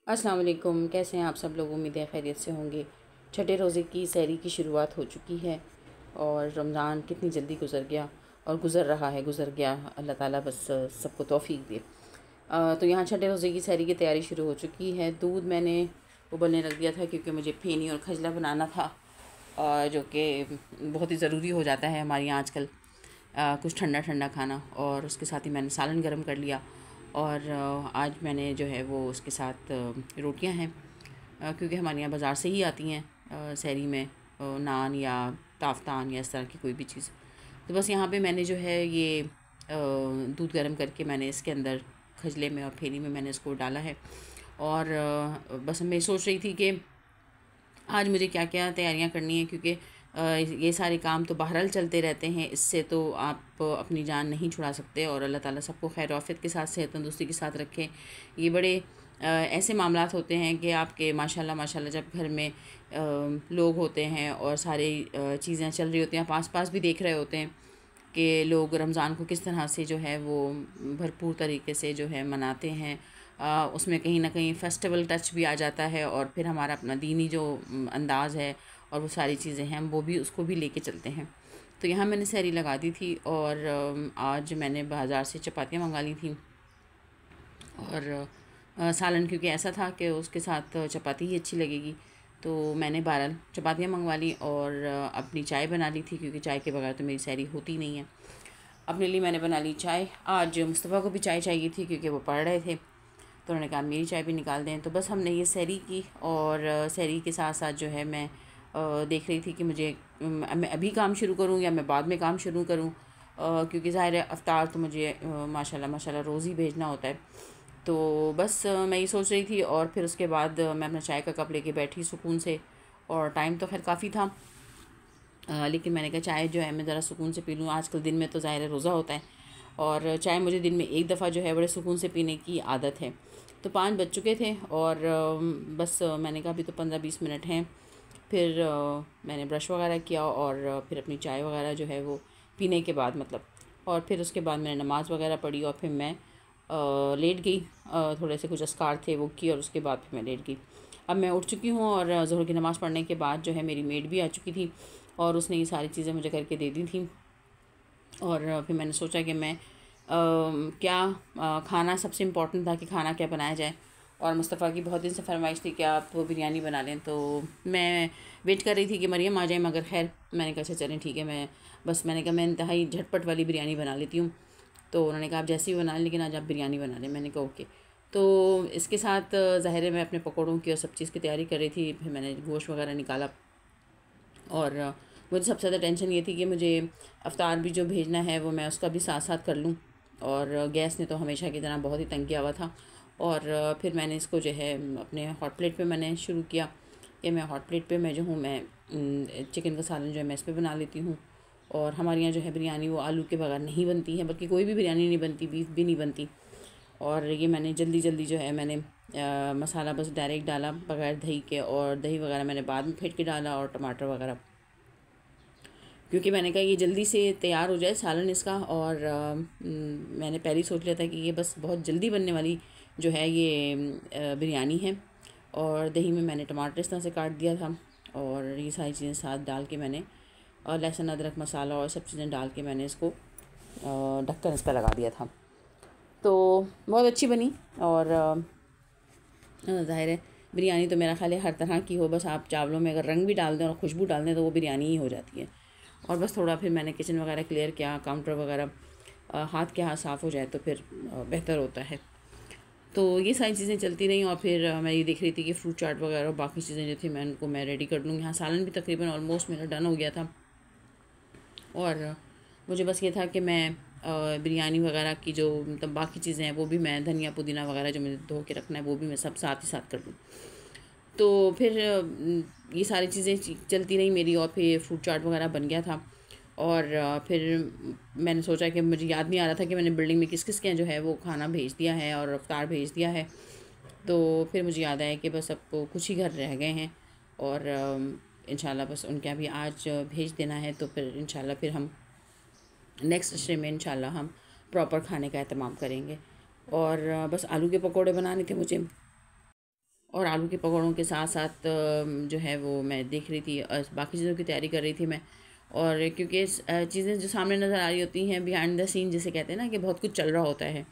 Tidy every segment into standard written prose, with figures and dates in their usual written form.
अस्सलाम वालेकुम। कैसे हैं आप सब लोग? उम्मीद है खैरियत से होंगे। छठे रोज़े की सहरी की शुरुआत हो चुकी है और रमज़ान कितनी जल्दी गुज़र गया और गुज़र रहा है, गुज़र गया। अल्लाह ताला बस सबको तौफ़ीक दे। तो यहाँ छठे रोज़े की सहरी की तैयारी शुरू हो चुकी है। दूध मैंने उबलने रख दिया था क्योंकि मुझे फेनी और खजला बनाना था, जो कि बहुत ही ज़रूरी हो जाता है हमारे यहाँ आजकल। कुछ ठंडा ठंडा खाना, और उसके साथ ही मैंने सालन गरम कर लिया। और आज मैंने जो है वो उसके साथ रोटियां हैं, क्योंकि हमारे यहाँ बाज़ार से ही आती हैं सहरी में नान या ताफ़तान या इस तरह की कोई भी चीज़। तो बस यहाँ पे मैंने जो है ये दूध गर्म करके मैंने इसके अंदर खजले में और फेनी में मैंने इसको डाला है। और बस मैं सोच रही थी कि आज मुझे क्या क्या तैयारियां करनी है, क्योंकि ये सारे काम तो बहरहाल चलते रहते हैं। इससे तो आप अपनी जान नहीं छुड़ा सकते, और अल्लाह ताला सबको खैर आफियत के साथ, सेहत तंदुरुस्ती के साथ रखे। ये बड़े ऐसे मामलात होते हैं कि आपके माशाल्लाह माशाल्लाह जब घर में लोग होते हैं और सारी चीज़ें चल रही होती हैं, आप आस पास भी देख रहे होते हैं कि लोग रमज़ान को किस तरह से जो है वो भरपूर तरीके से जो है मनाते हैं। उसमें कहीं ना कहीं फेस्टिवल टच भी आ जाता है, और फिर हमारा अपना दीनी जो अंदाज़ है और वो सारी चीज़ें हैं वो भी उसको भी लेके चलते हैं। तो यहाँ मैंने सहरी लगा दी थी, और आज मैंने बाज़ार से चपातियाँ मंगा ली थी। और सालन क्योंकि ऐसा था कि उसके साथ चपाती ही अच्छी लगेगी, तो मैंने 12 चपातियाँ मंगवा ली और अपनी चाय बना ली थी, क्योंकि चाय के बगैर तो मेरी सहरी होती नहीं है। अपने लिए मैंने बना ली चाय। आज मुस्तफ़ा को भी चाय चाहिए थी क्योंकि वो पढ़ रहे थे, तो उन्होंने कहा मेरी चाय भी निकाल दें। तो बस हमने ये सहरी की, और सहरी के साथ साथ जो है मैं देख रही थी कि मुझे मैं अभी काम शुरू करूँ या मैं बाद में काम शुरू करूँ, क्योंकि ज़ाहिर है अफ्तार तो मुझे माशाल्लाह माशाल्लाह रोज़ ही भेजना होता है। तो बस मैं ये सोच रही थी, और फिर उसके बाद मैं अपना चाय का कप लेके बैठी सुकून से। और टाइम तो खैर काफ़ी था, लेकिन मैंने कहा चाय जो है मैं ज़रा सुकून से पी लूँ। आजकल दिन में तो ज़ाहिर है रोज़ा होता है, और चाय मुझे दिन में एक दफ़ा जो है बड़े सुकून से पीने की आदत है। तो 5 बज चुके थे, और बस मैंने कहा अभी तो 15-20 मिनट हैं। फिर मैंने ब्रश वगैरह किया, और फिर अपनी चाय वगैरह जो है वो पीने के बाद मतलब, और फिर उसके बाद मैंने नमाज़ वगैरह पढ़ी, और फिर मैं लेट गई। थोड़े से कुछ अस्कार थे वो किए, और उसके बाद फिर मैं लेट गई। अब मैं उठ चुकी हूँ, और ज़ोहर की नमाज़ पढ़ने के बाद जो है मेरी मेड भी आ चुकी थी, और उसने ये सारी चीज़ें मुझे करके दे दी थी। और फिर मैंने सोचा कि मैं क्या खाना सबसे इम्पोर्टेंट था कि खाना क्या बनाया जाए। और मुस्तफ़ा की बहुत दिन से फरमाइश थी कि आप वो बिरयानी बना लें, तो मैं वेट कर रही थी कि मरियम आ जाए, मगर खैर मैंने कहा अच्छा चलें ठीक है। मैंने कहा मैं इंतहाई झटपट वाली बिरयानी बना लेती हूँ। तो उन्होंने कहा आप जैसे ही बना लें, लेकिन आज आप बिरयानी बना लें। मैंने कहा ओके। तो इसके साथ ज़ाहिर है मैं अपने पकौड़ों की और सब चीज़ की तैयारी कर रही थी। फिर मैंने गोश्त वगैरह निकाला, और मुझे सबसे ज़्यादा टेंशन ये थी कि मुझे अफ्तार भी जो भेजना है वो मैं उसका भी साथ साथ कर लूँ। और गैस ने तो हमेशा की तरह बहुत ही तंग किया हुआ था। और फिर मैंने इसको जो है अपने हॉट प्लेट पे मैंने शुरू किया कि मैं हॉट प्लेट पे मैं जो हूँ मैं चिकन का सालन जो है मैं इस पर बना लेती हूँ। और हमारे यहाँ जो है बिरयानी वो आलू के बगैर नहीं बनती है, बल्कि कोई भी बिरयानी नहीं बनती, बीफ भी नहीं बनती। और ये मैंने जल्दी जल्दी जो है मैंने मसाला बस डायरेक्ट डाला बगैर दही के, और दही वगैरह मैंने बाद में फेंट के डाला, और टमाटर वगैरह, क्योंकि मैंने कहा ये जल्दी से तैयार हो जाए सालन इसका। और मैंने पहले ही सोच लिया था कि ये बस बहुत जल्दी बनने वाली जो है ये बिरयानी है। और दही में मैंने टमाटर इस तरह से काट दिया था, और ये सारी चीज़ें साथ डाल के मैंने, और लहसुन अदरक मसाला और सब चीज़ें डाल के मैंने इसको ढक्कन इस पर लगा दिया था। तो बहुत अच्छी बनी। और ज़ाहिर है बिरयानी तो मेरा ख्याल है हर तरह की हो, बस आप चावलों में अगर रंग भी डाल दें और खुशबू डाल दें तो वो बिरयानी ही हो जाती है। और बस थोड़ा फिर मैंने किचन वगैरह क्लियर किया, काउंटर वगैरह हाथ के हाथ साफ़ हो जाए तो फिर बेहतर होता है। तो ये सारी चीज़ें चलती रहीं, और फिर मैं ये देख रही थी कि फ्रूट चाट वगैरह और बाकी चीज़ें जो थी मैं उनको मैं रेडी कर लूँगी। यहाँ सालन भी तकरीबन ऑलमोस्ट मेरा डन हो गया था, और मुझे बस ये था कि मैं बिरयानी वगैरह की जो मतलब बाकी चीज़ें हैं वो भी मैं धनिया पुदीना वगैरह जो मुझे धो के रखना है वो भी मैं सब साथ ही साथ कर लूँ। तो फिर ये सारी चीज़ें चलती रही मेरी, और फिर फ्रूट चाट वगैरह बन गया था। और फिर मैंने सोचा कि मुझे याद नहीं आ रहा था कि मैंने बिल्डिंग में किस किस के जो है वो खाना भेज दिया है और अफ्तार भेज दिया है। तो फिर मुझे याद आया कि बस अब कुछ ही घर रह गए हैं, और इंशाल्लाह बस उनके अभी आज भेज देना है। तो फिर इंशाल्लाह फिर हम नेक्स्ट स्टे में इंशाल्लाह हम प्रॉपर खाने का एहतमाम करेंगे। और बस आलू के पकौड़े बनाने थे मुझे, और आलू के पकौड़ों के साथ साथ जो है वो मैं देख रही थी, बाकी चीज़ों की तैयारी कर रही थी मैं। और क्योंकि चीज़ें जो सामने नज़र आ रही होती हैं, बिहाइंड द सीन जिसे कहते हैं ना, कि बहुत कुछ चल रहा होता है।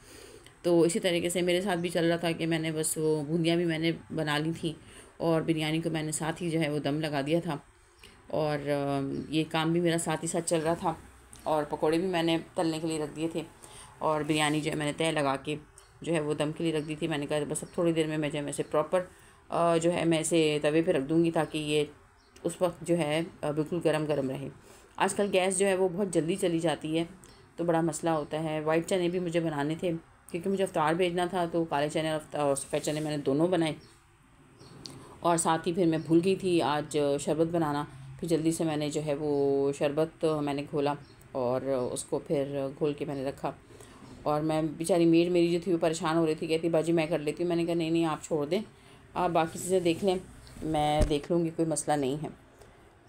तो इसी तरीके से मेरे साथ भी चल रहा था कि मैंने बस वो बूंदियाँ भी मैंने बना ली थी और बिरयानी को मैंने साथ ही जो है वो दम लगा दिया था। और ये काम भी मेरा साथ ही साथ चल रहा था। और पकौड़े भी मैंने तलने के लिए रख दिए थे और बिरयानी जो है मैंने तय लगा के जो है वो दम के लिए रख दी थी। मैंने कहा बस अब थोड़ी देर में मैं जो है इसे प्रॉपर जो है मैं इसे तवे पे रख दूँगी ताकि ये उस वक्त जो है बिल्कुल गरम गरम रहे। आजकल गैस जो है वो बहुत जल्दी चली जाती है, तो बड़ा मसला होता है। वाइट चने भी मुझे बनाने थे क्योंकि मुझे अफ्तार भेजना था, तो काले चने और सफ़ेद चने मैंने दोनों बनाए। और साथ ही फिर मैं भूल गई थी आज शरबत बनाना। फिर जल्दी से मैंने जो है वो शरबत मैंने घोला और उसको फिर घोल के मैंने रखा। और मैं बेचारी मेड मेरी जो थी वो परेशान हो रही थी, कहती बाजी मैं कर लेती हूँ। मैंने कहा नहीं नहीं, आप छोड़ दें, आप बाकी चीज़ें देख लें, मैं देख लूँगी, कोई मसला नहीं है।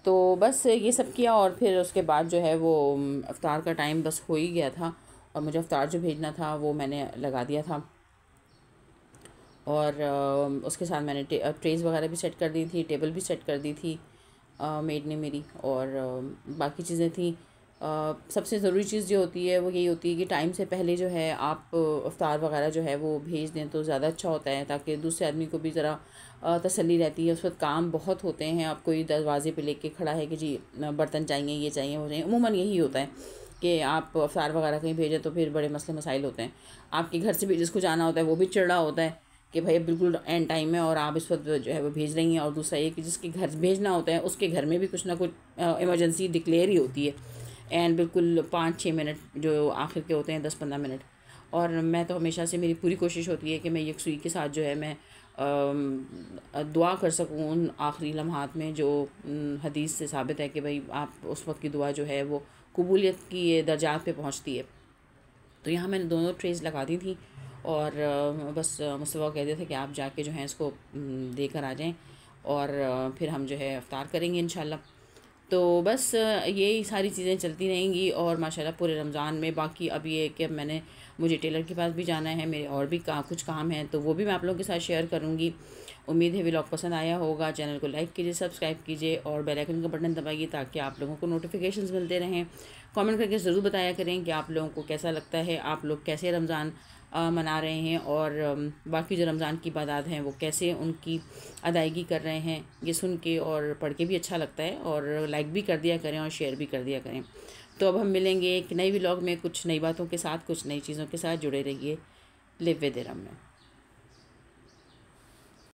तो बस ये सब किया और फिर उसके बाद जो है वो अफ्तार का टाइम बस हो ही गया था और मुझे अफ्तार जो भेजना था वो मैंने लगा दिया था। और उसके साथ मैंने ट्रेज़ वगैरह भी सेट कर दी थी, टेबल भी सेट कर दी थी मेड ने मेरी। और बाकी चीज़ें थी। सबसे ज़रूरी चीज़ जो होती है वो यही होती है कि टाइम से पहले जो है आप अफ्तार वगैरह जो है वो भेज दें तो ज़्यादा अच्छा होता है, ताकि दूसरे आदमी को भी ज़रा तसल्ली रहती है। उस वक्त काम बहुत होते हैं, आप कोई दरवाजे पे लेके खड़ा है कि जी बर्तन चाहिए, ये चाहिए, वो चाहिए। अमूमन यही होता है कि आप अफ्तार वगैरह कहीं भेजें तो फिर बड़े मसले मसाइल होते हैं। आपके घर से भी जिसको जाना होता है वो भी चिढ़ रहा होता है कि भाई बिल्कुल एंड टाइम है और आप इस वक्त जो है वो भेज रही हैं। और दूसरा ये कि जिसके घर भेजना होता है उसके घर में भी कुछ ना कुछ इमरजेंसी डिक्लेयर ही होती है, एंड बिल्कुल 5-6 मिनट जो आखिर के होते हैं, 10-15 मिनट। और मैं तो हमेशा से मेरी पूरी कोशिश होती है कि मैं यकसुई के साथ जो है मैं दुआ कर सकूँ उन आखिरी लम्हात में, जो हदीस से साबित है कि भाई आप उस वक्त की दुआ जो है वो कबूलियत की दर्जात पे पहुँचती है। तो यहाँ मैंने दोनों ट्रेज़ लगा दी थी और बस मुस्तफ़ा कहते थे कि आप जाके जो है इसको देकर आ जाएं और फिर हम जो है इफ्तार करेंगे इंशाल्लाह। तो बस यही सारी चीज़ें चलती रहेंगी और माशाल्लाह पूरे रमज़ान में। बाकी अब ये है कि अब मुझे टेलर के पास भी जाना है, मेरे और भी कुछ काम हैं, तो वो भी मैं आप लोगों के साथ शेयर करूँगी। उम्मीद है व्लॉग पसंद आया होगा। चैनल को लाइक कीजिए, सब्सक्राइब कीजिए और बेल आइकन का बटन दबाइए ताकि आप लोगों को नोटिफिकेशंस मिलते रहें। कमेंट करके ज़रूर बताया करें कि आप लोगों को कैसा लगता है, आप लोग कैसे रमज़ान मना रहे हैं और बाकी जो रमज़ान की इबादत हैं वो कैसे उनकी अदायगी कर रहे हैं। ये सुन के और पढ़ के भी अच्छा लगता है और लाइक भी कर दिया करें और शेयर भी कर दिया करें। तो अब हम मिलेंगे एक नई व्लॉग में कुछ नई बातों के साथ, कुछ नई चीज़ों के साथ। जुड़े रहिए। लिव विद इरम में।